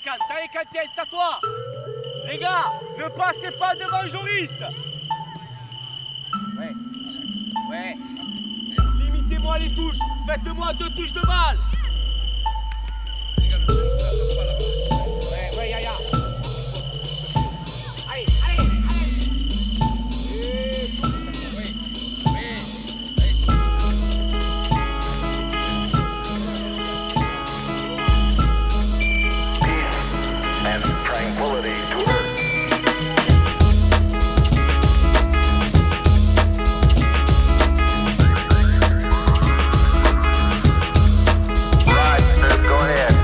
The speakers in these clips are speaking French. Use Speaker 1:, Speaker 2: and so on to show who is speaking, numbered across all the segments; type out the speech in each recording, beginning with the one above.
Speaker 1: T'as c'est à toi. Les gars, ne passez pas devant Joris. Ouais. Limitez-moi les touches. Faites-moi 2 touches de balle. Ouais, ya. Allez.
Speaker 2: And tranquility to earth. Right, go ahead.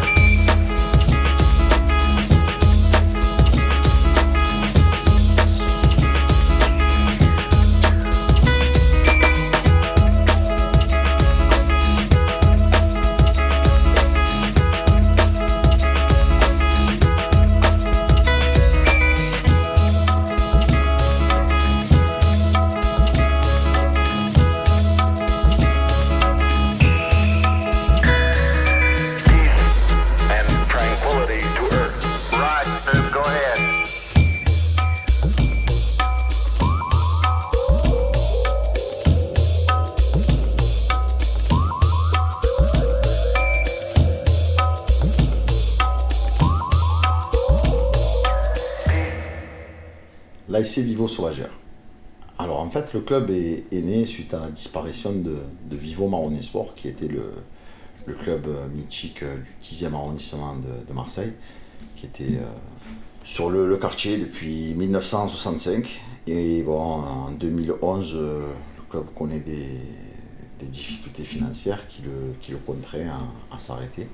Speaker 3: L'ASC Vivo Sauvagère. Alors en fait le club est né suite à la disparition de Vivo Marronniers Sport, qui était le club mythique du 10e arrondissement de Marseille, qui était sur le quartier depuis 1965. Et bon, en 2011, le club connaît des difficultés financières qui le contraignent à s'arrêter.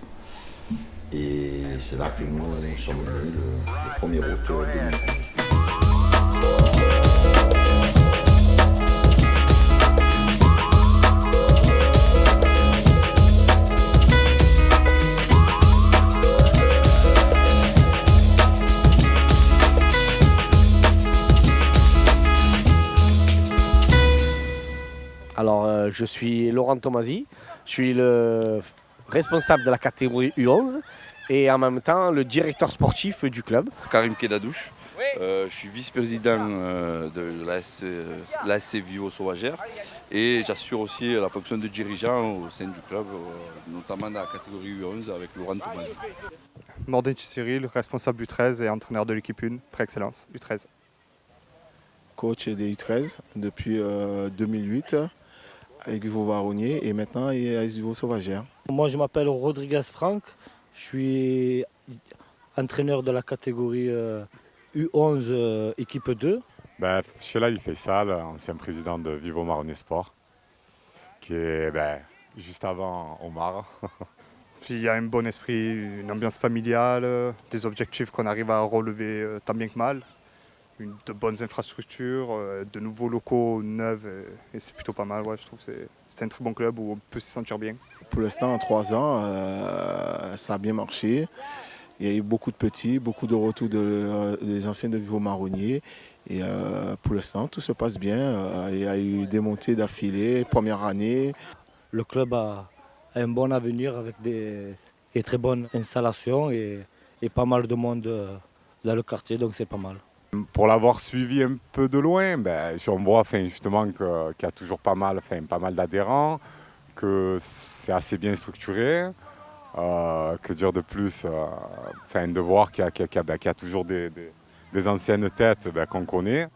Speaker 3: Et c'est là que nous sommes nés le 1er août 2011.
Speaker 4: Alors, je suis Laurent Tomasi, je suis le responsable de la catégorie U11 et en même temps le directeur sportif du club.
Speaker 5: Karim Kedadouche, je suis vice-président de l'ASC Vivo Sauvagère et j'assure aussi la fonction de dirigeant au sein du club, notamment dans la catégorie U11 avec Laurent Tomasi.
Speaker 6: Mordin Cyril, responsable du 13 et entraîneur de l'équipe 1, pré-excellence du 13.
Speaker 7: Coach des U13 depuis 2008 avec Vivo Marronniers et maintenant à Vivo Sauvagère.
Speaker 8: Moi je m'appelle Rodriguez Franck, je suis entraîneur de la catégorie U11 équipe 2.
Speaker 9: Je suis là, il fait ça, ancien président de Vivo Marronniers Sport, qui est juste avant Omar.
Speaker 6: Puis il y a un bon esprit, une ambiance familiale, des objectifs qu'on arrive à relever tant bien que mal. De bonnes infrastructures, de nouveaux locaux neufs et c'est plutôt pas mal. Ouais, je trouve que c'est un très bon club où on peut se sentir bien.
Speaker 7: Pour l'instant, en 3 ans, ça a bien marché. Il y a eu beaucoup de petits, beaucoup de retours des anciens de Vivo Marronniers. Et pour l'instant, tout se passe bien. Il y a eu des montées d'affilée, première année.
Speaker 8: Le club a un bon avenir avec des très bonnes installations et pas mal de monde dans le quartier, donc c'est pas mal.
Speaker 9: Pour l'avoir suivi un peu de loin, on voit justement qu'il y a toujours pas mal d'adhérents, que c'est assez bien structuré, que dire de plus, de voir qu'il y a toujours des anciennes têtes qu'on connaît.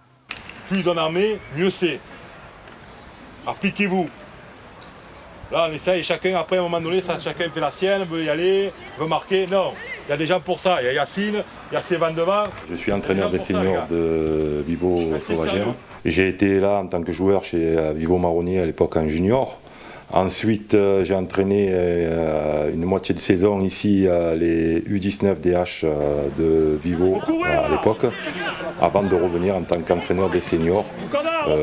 Speaker 10: Plus on en met, mieux c'est. Appliquez-vous. Là on essaye, chacun après à un moment donné, chacun fait la sienne, veut y aller, veut marquer. Non, il y a des gens pour ça, il y a Yacine, il y a Sévan devant.
Speaker 11: Je suis entraîneur des seniors de Vivo Sauvagère. J'ai été là en tant que joueur chez Vivo Marronniers à l'époque en junior. Ensuite, j'ai entraîné une moitié de saison ici les U19 DH de Vivo à l'époque, avant de revenir en tant qu'entraîneur des seniors,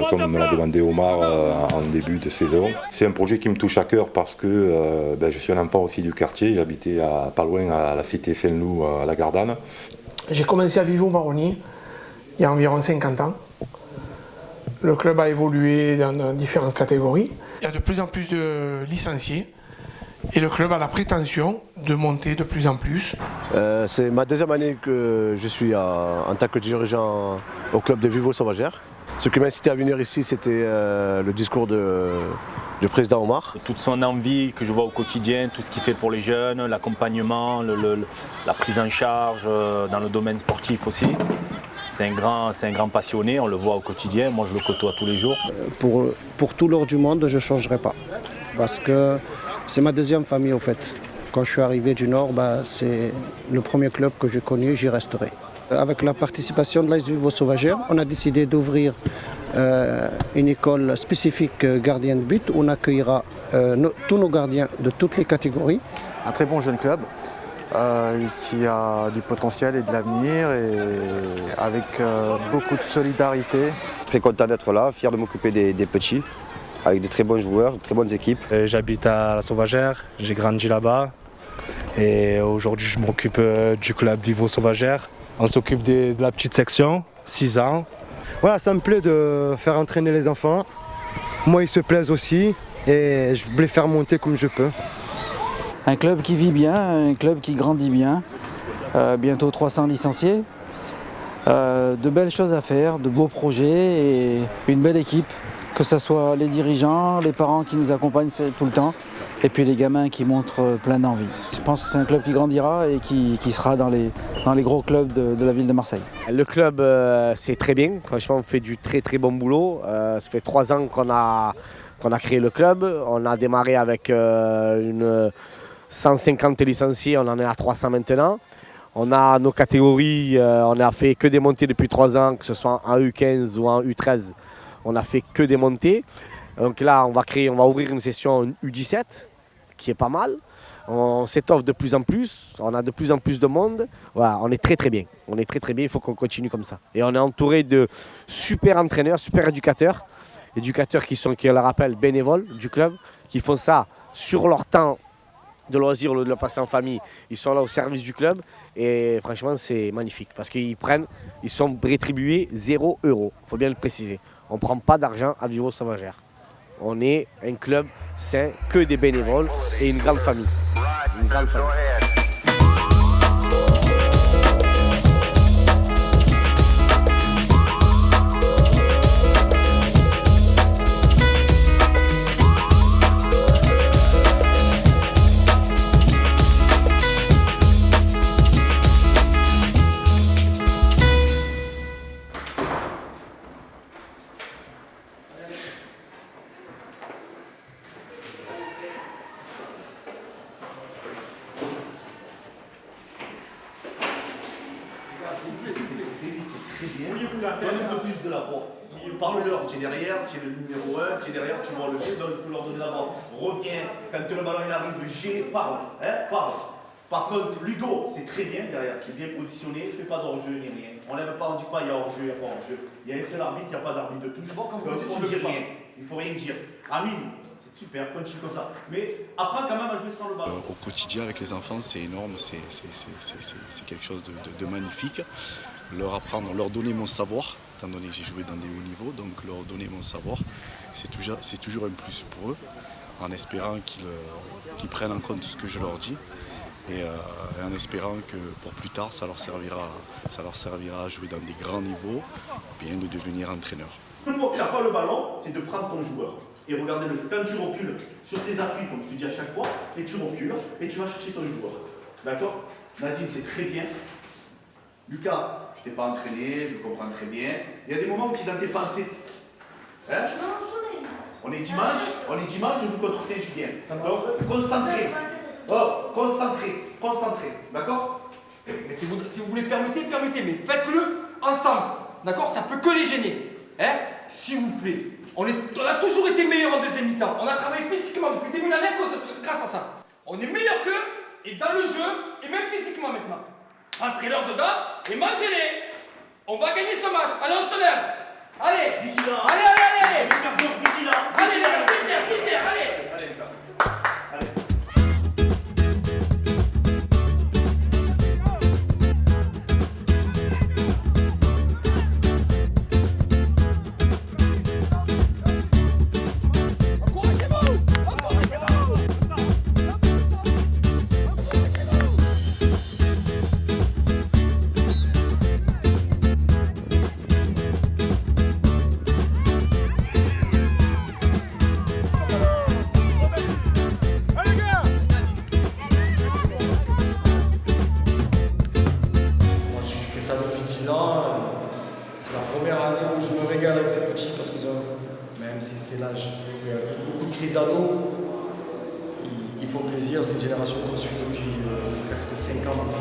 Speaker 11: comme me l'a demandé Omar en début de saison. C'est un projet qui me touche à cœur parce que je suis un enfant aussi du quartier, j'habitais pas loin à la cité Saint-Loup à la Gardanne.
Speaker 12: J'ai commencé à Vivo Marronniers il y a environ 50 ans. Le club a évolué dans différentes catégories. Il y a de plus en plus de licenciés Et le club a la prétention de monter de plus en plus.
Speaker 13: C'est ma deuxième année que je suis en tant que dirigeant au club de Vivo Sauvagère. Ce qui m'a incité à venir ici, c'était le discours du président Omar.
Speaker 14: Toute son envie que je vois au quotidien, tout ce qu'il fait pour les jeunes, l'accompagnement, la prise en charge dans le domaine sportif aussi. C'est un grand passionné, on le voit au quotidien, moi je le côtoie tous les jours.
Speaker 15: Pour tout l'or du monde, je ne changerai pas. Parce que c'est ma deuxième famille au fait. Quand je suis arrivé du Nord, c'est le premier club que j'ai connu, j'y resterai. Avec la participation de l'AS Vivo Sauvagère, on a décidé d'ouvrir une école spécifique gardien de but où on accueillera tous nos gardiens de toutes les catégories.
Speaker 16: Un très bon jeune club qui a du potentiel et de l'avenir et avec beaucoup de solidarité.
Speaker 17: Très content d'être là, fier de m'occuper des petits, avec de très bons joueurs, de très bonnes équipes.
Speaker 18: J'habite à la Sauvagère, j'ai grandi là-bas et aujourd'hui je m'occupe du club Vivo Sauvagère. On s'occupe de la petite section, 6 ans.
Speaker 19: Voilà, ça me plaît de faire entraîner les enfants. Moi, ils se plaisent aussi et je voulais faire monter comme je peux.
Speaker 20: Un club qui vit bien, un club qui grandit bien. Bientôt 300 licenciés. De belles choses à faire, de beaux projets et une belle équipe. Que ce soit les dirigeants, les parents qui nous accompagnent tout le temps et puis les gamins qui montrent plein d'envie. Je pense que c'est un club qui grandira et qui sera dans les gros clubs de la ville de Marseille.
Speaker 4: Le club, c'est très bien. Franchement, on fait du très très bon boulot. Ça fait 3 ans qu'on a créé le club. On a démarré avec une 150 licenciés, on en est à 300 maintenant. On a nos catégories, on n'a fait que des montées depuis 3 ans, que ce soit en U15 ou en U13. On n'a fait que des montées. Donc là, on va ouvrir une session U17, qui est pas mal. On s'étoffe de plus en plus, on a de plus en plus de monde. Voilà, on est très très bien. On est très très bien, il faut qu'on continue comme ça. Et on est entouré de super entraîneurs, super éducateurs. Éducateurs qui sont, je le rappelle, bénévoles du club, qui font ça sur leur temps de loisirs, au lieu de le passer en famille. Ils sont là au service du club et franchement, c'est magnifique parce qu'ils sont rétribués 0 €. Il faut bien le préciser. On ne prend pas d'argent à Vivo Sauvagère. On est un club sain, que des bénévoles et une grande famille. Une grande famille.
Speaker 21: Donne un peu plus de la voix. Parle-leur, tu es derrière, tu es le numéro 1, tu es derrière, tu vois le jeu, donc il faut leur donner la voix. Reviens, quand le ballon il arrive, G, parle, parle. Par contre, Ludo, c'est très bien derrière, tu es bien positionné, fais pas d'hors-jeu ni rien. On lève pas, on dit pas il y a hors-jeu, il n'y a pas hors-jeu. Il y a un seul arbitre, il n'y a pas d'arbitre de touche. Donc on ne dit rien, il ne faut rien dire. Amine, c'est super, continue comme ça. Mais apprends quand même à jouer sans le ballon.
Speaker 22: Au quotidien avec les enfants, c'est énorme, c'est quelque chose de magnifique. Leur apprendre, leur donner mon savoir, étant donné que j'ai joué dans des hauts niveaux, donc leur donner mon savoir, c'est toujours un plus pour eux, en espérant qu'ils prennent en compte ce que je leur dis et en espérant que pour plus tard, ça leur servira à jouer dans des grands niveaux, bien de devenir entraîneur.
Speaker 21: Une fois que tu n'as pas le ballon, c'est de prendre ton joueur et regarder le jeu. Quand tu recules sur tes appuis, comme je te dis à chaque fois, et tu recules et tu vas chercher ton joueur. D'accord? Nadim, c'est très bien. Lucas, je ne t'ai pas entraîné, je comprends très bien. Il y a des moments où tu es dans tes pensées. Hein? On est dimanche, je joue contre Saint-Julien. Donc, concentré. Oh, concentré. D'accord?
Speaker 1: Si vous voulez, permettez, mais faites-le ensemble. D'accord? Ça peut que les gêner. Hein? S'il vous plaît. On a toujours été meilleurs en deuxième mi-temps. On a travaillé physiquement depuis le début de l'année grâce à ça. On est meilleurs qu'eux, et dans le jeu, et même physiquement maintenant. Entrez-leur dedans et mangez-les. On va gagner ce match. Allez, on se lève. Allez.
Speaker 21: Vigilant.
Speaker 1: Allez.
Speaker 21: Vigilant.
Speaker 1: Allez.
Speaker 2: d'anneaux, ils font plaisir, c'est une génération qu'on suit depuis presque 5 ans maintenant.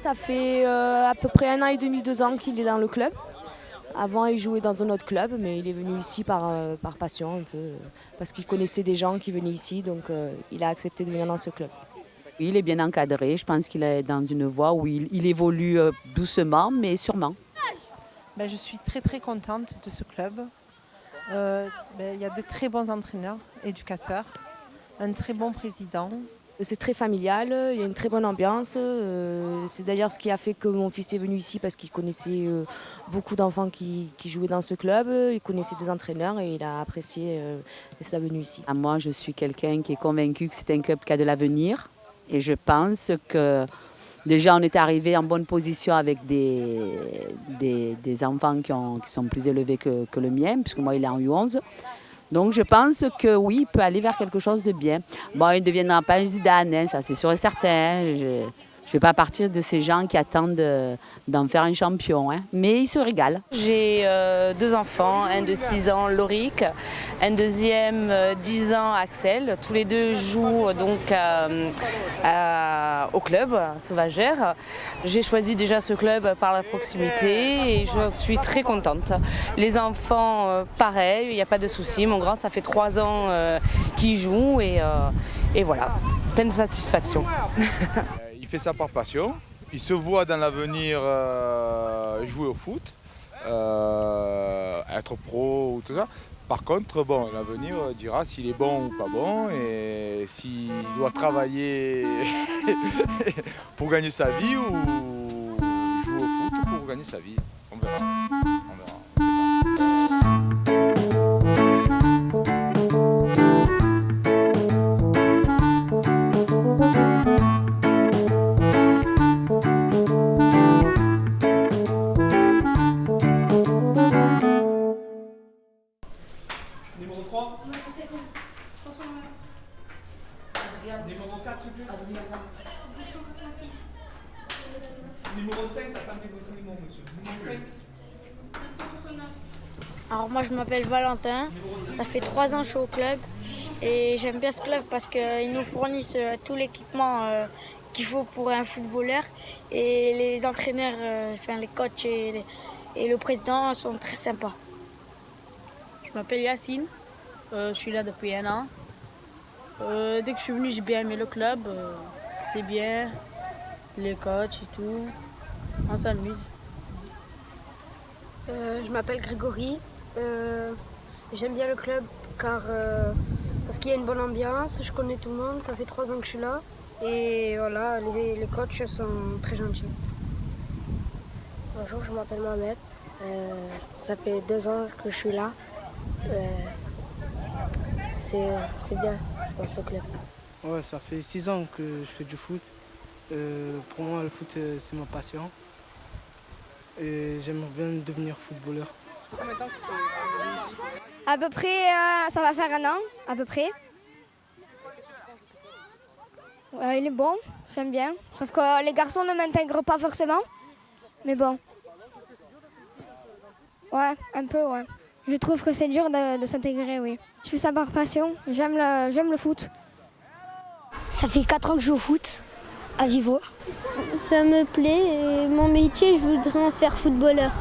Speaker 3: Ça fait à peu près 1 an et demi, 2 ans qu'il est dans le club. Avant, il jouait dans un autre club, mais il est venu ici par passion, un peu, parce qu'il connaissait des gens qui venaient ici, donc il a accepté de venir dans ce club.
Speaker 23: Il est bien encadré, je pense qu'il est dans une voie où il évolue doucement, mais sûrement.
Speaker 24: Je suis très contente de ce club. Il y a de très bons entraîneurs, éducateurs, un très bon président.
Speaker 3: C'est très familial, il y a une très bonne ambiance. C'est d'ailleurs ce qui a fait que mon fils est venu ici parce qu'il connaissait beaucoup d'enfants qui jouaient dans ce club. Il connaissait des entraîneurs et il a apprécié sa venue ici.
Speaker 23: Moi, je suis quelqu'un qui est convaincu que c'est un club qui a de l'avenir. Et je pense que déjà, on est arrivé en bonne position avec des enfants qui sont plus élevés que le mien, puisque moi, il est en U11. Donc je pense que oui, il peut aller vers quelque chose de bien. Bon, il ne deviendra pas un Zidane, hein, ça c'est sûr et certain. Je ne vais pas partir de ces gens qui attendent d'en faire un champion, hein. Mais il se régale.
Speaker 25: J'ai 2 enfants, un de 6 ans, Loric, un deuxième 10 ans, Axel. Tous les deux jouent donc au club Sauvagère. J'ai choisi déjà ce club par la proximité et je suis très contente. Les enfants, pareil, il n'y a pas de souci. Mon grand, ça fait 3 ans qu'il joue et voilà, pleine de satisfaction.
Speaker 26: Il fait ça par passion, il se voit dans l'avenir jouer au foot, être pro ou tout ça. Par contre, bon, l'avenir dira s'il est bon ou pas bon et s'il doit travailler pour gagner sa vie ou jouer au foot pour gagner sa vie. On verra. On verra.
Speaker 1: Numéro 3. Numéro 4, s'il vous plaît. Numéro 5, attendez votre numéro, monsieur. Numéro 5.
Speaker 27: Alors moi je m'appelle Valentin, ça fait 3 ans que je suis au club et j'aime bien ce club parce qu'ils nous fournissent tout l'équipement qu'il faut pour un footballeur et les entraîneurs, les coachs et le président sont très sympas.
Speaker 28: Je m'appelle Yacine, je suis là depuis 1 an. Dès que je suis venue, j'ai bien aimé le club, c'est bien, les coachs et tout, on s'amuse.
Speaker 27: Je m'appelle Grégory, j'aime bien le club parce qu'il y a une bonne ambiance, je connais tout le monde, ça fait 3 ans que je suis là et voilà, les coachs sont très gentils.
Speaker 29: Bonjour, je m'appelle Mohamed, ça fait 2 ans que je suis là. C'est bien dans ce club.
Speaker 30: Ouais, ça fait 6 ans que je fais du foot. Pour moi, le foot, c'est ma passion. Et j'aimerais bien devenir footballeur.
Speaker 29: À peu près, ça va faire 1 an, à peu près. Il est bon, j'aime bien. Sauf que les garçons ne m'intègrent pas forcément. Mais bon. Ouais, un peu, ouais. Je trouve que c'est dur de s'intégrer, oui. Je fais ça par passion, j'aime le foot. Ça fait 4 ans que je joue au foot, à Vivo.
Speaker 31: Ça me plaît et mon métier, je voudrais en faire footballeur.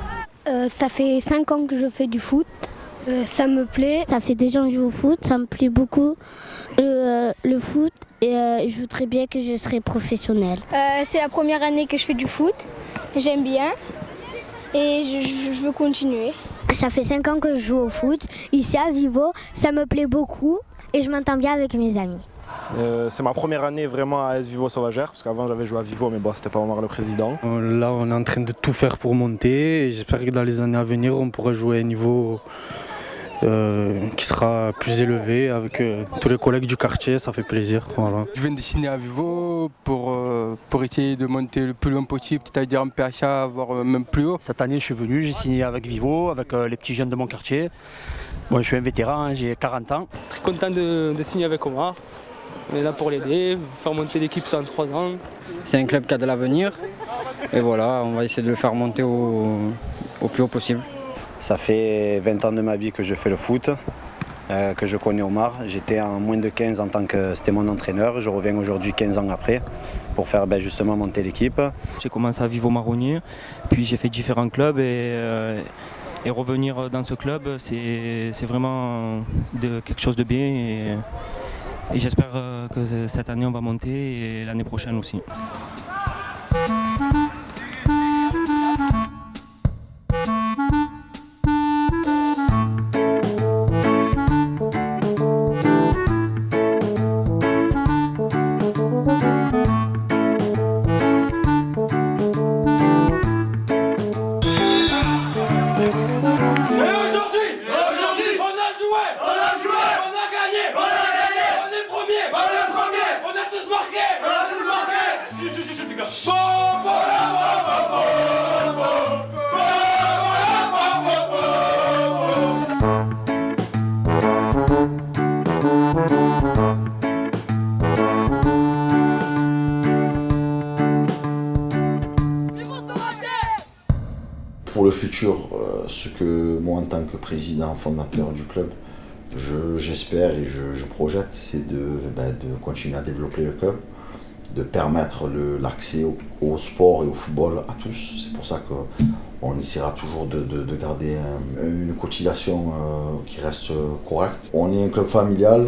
Speaker 29: Ça fait 5 ans que je fais du foot. Ça me plaît.
Speaker 31: Ça fait 2 ans que je joue au foot, ça me plaît beaucoup le foot et je voudrais bien que je serais professionnelle.
Speaker 29: C'est la première année que je fais du foot, j'aime bien et je veux continuer.
Speaker 31: Ça fait 5 ans que je joue au foot, ici à Vivo, ça me plaît beaucoup et je m'entends bien avec mes amis.
Speaker 32: C'est ma première année vraiment à AS Vivo Sauvagère, parce qu'avant j'avais joué à Vivo, mais bon, c'était pas Omar le président.
Speaker 18: Là, on est en train de tout faire pour monter et j'espère que dans les années à venir, on pourra jouer à un niveau
Speaker 30: qui sera plus élevé avec tous les collègues du quartier, ça fait plaisir. Voilà.
Speaker 5: Je viens de signer à Vivo pour essayer de monter le plus loin possible, c'est-à-dire en PHA, voire même plus haut.
Speaker 6: Cette année, je suis venu, j'ai signé avec Vivo, avec les petits jeunes de mon quartier. Bon, je suis un vétéran, j'ai 40 ans.
Speaker 7: Très content de signer avec Omar. On est là pour l'aider, faire monter l'équipe sur 3 ans.
Speaker 8: C'est un club qui a de l'avenir. Et voilà, on va essayer de le faire monter au plus haut possible.
Speaker 17: Ça fait 20 ans de ma vie que je fais le foot, que je connais Omar. J'étais en moins de 15 en tant que c'était mon entraîneur. Je reviens aujourd'hui 15 ans après pour faire justement monter l'équipe.
Speaker 9: J'ai commencé à vivre au Marronnier, puis j'ai fait différents clubs et revenir dans ce club, c'est vraiment quelque chose de bien. Et j'espère que cette année on va monter et l'année prochaine aussi.
Speaker 10: Pour le futur, ce que moi en tant que président fondateur du club, j'espère et je projette, c'est de continuer à développer le club, de permettre l'accès au sport et au football à tous. C'est pour ça qu'on essaiera toujours de garder une cotisation qui reste correcte. On est un club familial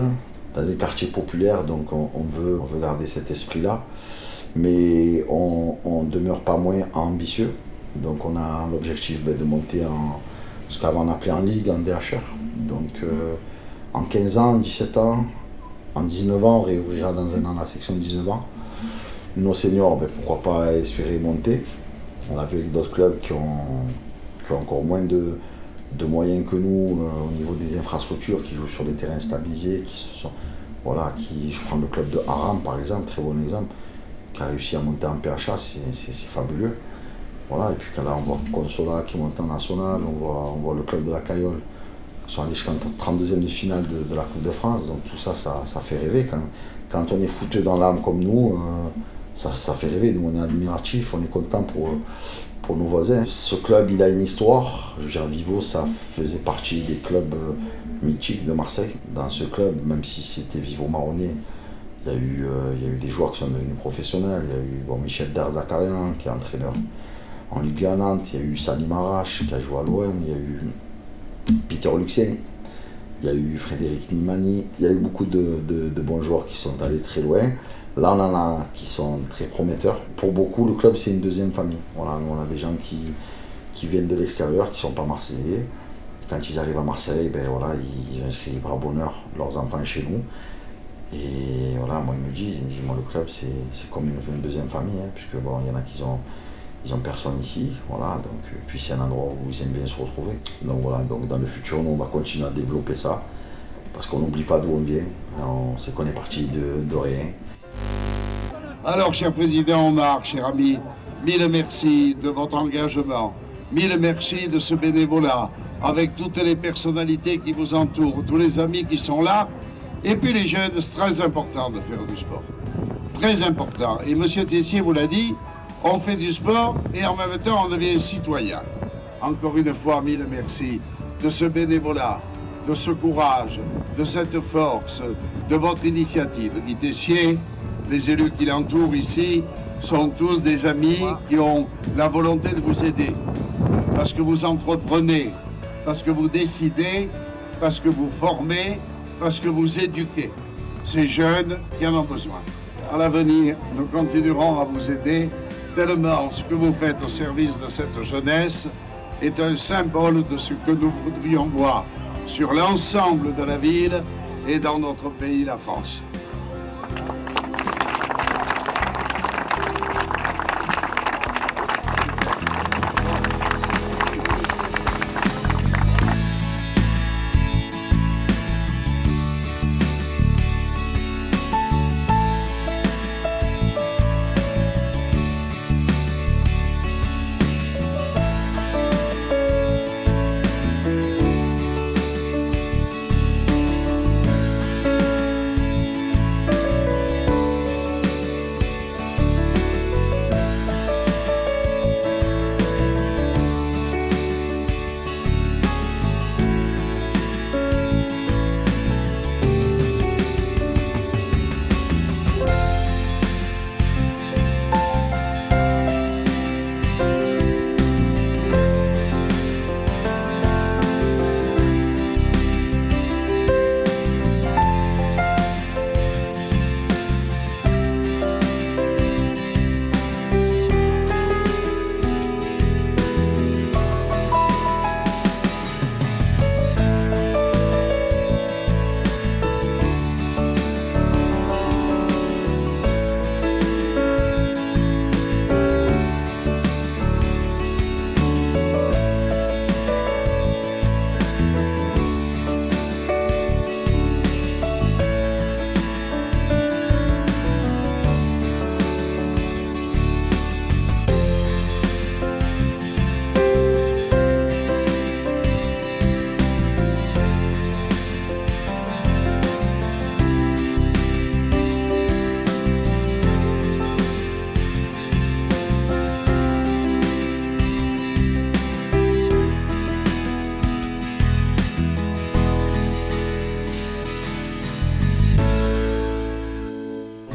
Speaker 10: dans des quartiers populaires, donc on veut garder cet esprit-là, mais on ne demeure pas moins ambitieux. Donc on a l'objectif de monter ce qu'avant on appelait en Ligue, en DHR. Donc en 15 ans, 17 ans, en 19 ans, on réouvrira dans un an la section 19 ans. Nos seniors, pourquoi pas espérer monter. On a vu avec d'autres clubs qui ont encore moins de moyens que nous au niveau des infrastructures, qui jouent sur des terrains stabilisés, je prends le club de Haram par exemple, très bon exemple, qui a réussi à monter en PHA, c'est fabuleux. Voilà, et puis là on voit Consola qui monte en national, on voit le club de la Caillole qui sont allés jusqu'en 32e de finale de la Coupe de France, donc tout ça, ça fait rêver. Quand on est fouteux dans l'âme comme nous, ça fait rêver. Nous on est admiratifs, on est content pour nos voisins. Ce club il a une histoire, je veux dire Vivo ça faisait partie des clubs mythiques de Marseille. Dans ce club, même si c'était Vivo Marronnier, il y a eu des joueurs qui sont devenus professionnels, il y a eu Michel Derzakarian qui est entraîneur en Ligue 1 Nantes, il y a eu Salim Arash qui a joué à l'OM, il y a eu Peter Luxien, il y a eu Frédéric Nimani, il y a eu beaucoup de bons joueurs qui sont allés très loin. Là on en a qui sont très prometteurs. Pour beaucoup le club c'est une deuxième famille. Voilà, nous, on a des gens qui viennent de l'extérieur, qui ne sont pas marseillais. Quand ils arrivent à Marseille, ils inscrivent par bonheur leurs enfants chez nous. Et voilà, moi il me dit moi le club c'est comme une deuxième famille, puisque il y en a qui ils ont personne ici, voilà, donc puis c'est un endroit où ils aiment bien se retrouver. Donc voilà, donc dans le futur, nous on va continuer à développer ça, parce qu'on n'oublie pas d'où on vient, on sait qu'on est parti de rien.
Speaker 11: Alors, cher président Omar, cher ami, mille merci de votre engagement, mille merci de ce bénévolat, avec toutes les personnalités qui vous entourent, tous les amis qui sont là, et puis les jeunes, c'est très important de faire du sport, très important. Et monsieur Tessier vous l'a dit, on fait du sport et en même temps on devient citoyen. Encore une fois, mille merci de ce bénévolat, de ce courage, de cette force, de votre initiative. Guy Tessier, les élus qui l'entourent ici, sont tous des amis qui ont la volonté de vous aider. Parce que vous entreprenez, parce que vous décidez, parce que vous formez, parce que vous éduquez ces jeunes qui en ont besoin. À l'avenir, nous continuerons à vous aider, tellement ce que vous faites au service de cette jeunesse est un symbole de ce que nous voudrions voir sur l'ensemble de la ville et dans notre pays, la France.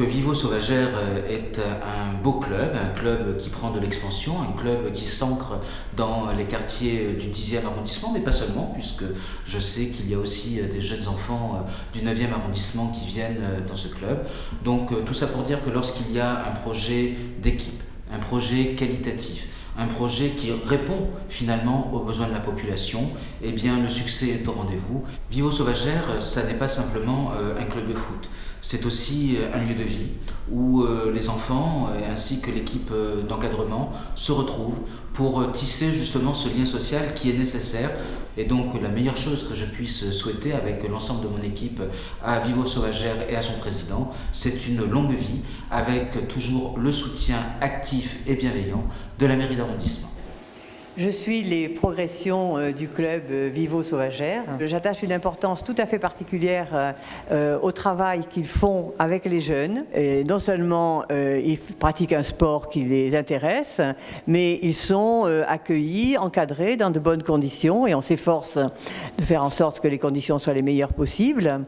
Speaker 2: Vivo Sauvagère est un beau club, un club qui prend de l'expansion, un club qui s'ancre dans les quartiers du 10e arrondissement, mais pas seulement, puisque je sais qu'il y a aussi des jeunes enfants du 9e arrondissement qui viennent dans ce club. Donc tout ça pour dire que lorsqu'il y a un projet d'équipe, un projet qualitatif, un projet qui répond finalement aux besoins de la population, eh bien le succès est au rendez-vous. Vivo Sauvagère, ça n'est pas simplement un club de foot. C'est aussi un lieu de vie où les enfants ainsi que l'équipe d'encadrement se retrouvent pour tisser justement ce lien social qui est nécessaire. Et donc la meilleure chose que je puisse souhaiter avec l'ensemble de mon équipe à Vivo Sauvagère et à son président, c'est une longue vie avec toujours le soutien actif et bienveillant de la mairie d'arrondissement.
Speaker 4: Je suis les progressions du club Vivo Sauvagère. J'attache une importance tout à fait particulière au travail qu'ils font avec les jeunes. Et non seulement ils pratiquent un sport qui les intéresse, mais ils sont accueillis, encadrés dans de bonnes conditions et on s'efforce de faire en sorte que les conditions soient les meilleures possibles.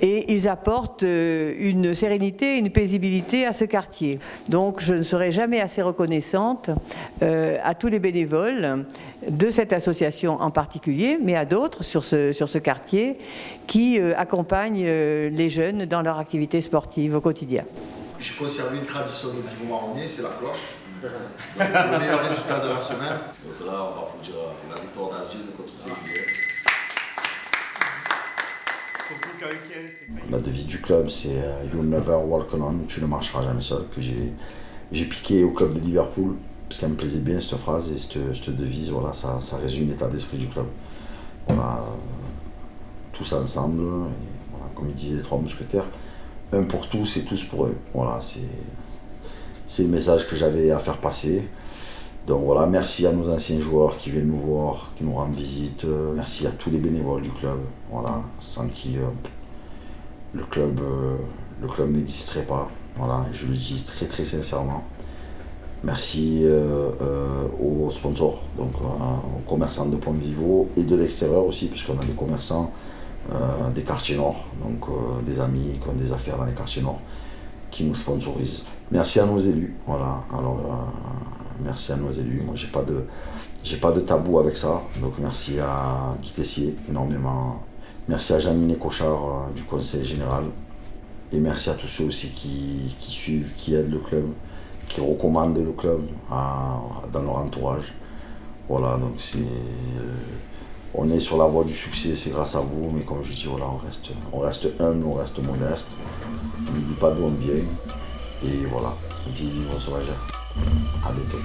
Speaker 4: Et ils apportent une sérénité, une paisibilité à ce quartier. Donc je ne serai jamais assez reconnaissante à tous les bénévoles de cette association en particulier, mais à d'autres sur ce quartier qui accompagnent les jeunes dans leur activité sportive au quotidien.
Speaker 10: J'ai conservé une tradition de Vivo Marronnier, c'est la cloche. Donc, le meilleur résultat de la semaine. Donc là, on va applaudir la victoire d'Asile contre Séville. La devise du club, c'est You'll never walk alone, tu ne marcheras jamais seul, que j'ai piqué au club de Liverpool. Parce qu'elle me plaisait bien cette phrase et cette devise, voilà, ça résume l'état d'esprit du club. Voilà, tous ensemble, et voilà, comme ils disaient les trois mousquetaires, un pour tous et tous pour eux. Voilà, c'est le message que j'avais à faire passer. Donc voilà, merci à nos anciens joueurs qui viennent nous voir, qui nous rendent visite. Merci à tous les bénévoles du club, voilà, sans qui le club n'existerait pas. Voilà, je le dis très très sincèrement. Merci aux sponsors, donc aux commerçants de Pont-Vivo et de l'extérieur aussi, puisqu'on a des commerçants des quartiers nord, donc des amis qui ont des affaires dans les quartiers nord qui nous sponsorisent. Merci à nos élus, voilà. Alors merci à nos élus. Moi j'ai pas de tabou avec ça, donc merci à Guy Tessier énormément. Merci à Janine et Cochard du conseil général et merci à tous ceux aussi qui suivent, qui aident le club, qui recommandent le club dans leur entourage. Voilà, donc on est sur la voie du succès, c'est grâce à vous, mais comme je dis, voilà, on reste humble, on reste modeste, on n'oublie pas d'où on vient, et voilà, vive Sauvagère. À bientôt.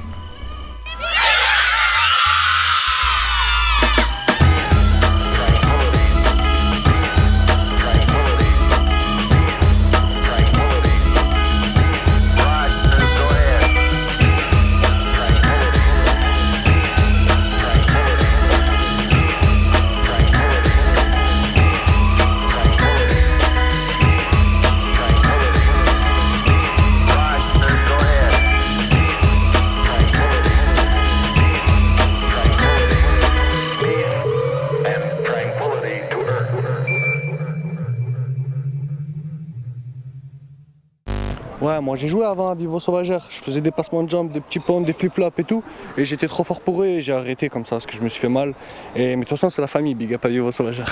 Speaker 12: Ouais, moi j'ai joué avant à Vivo Sauvagère. Je faisais des passements de jambes, des petits ponts, des flip-flops et tout. Et j'étais trop fort pour eux et j'ai arrêté comme ça parce que je me suis fait mal. Mais de toute façon, c'est la famille, big up à Vivo Sauvagère.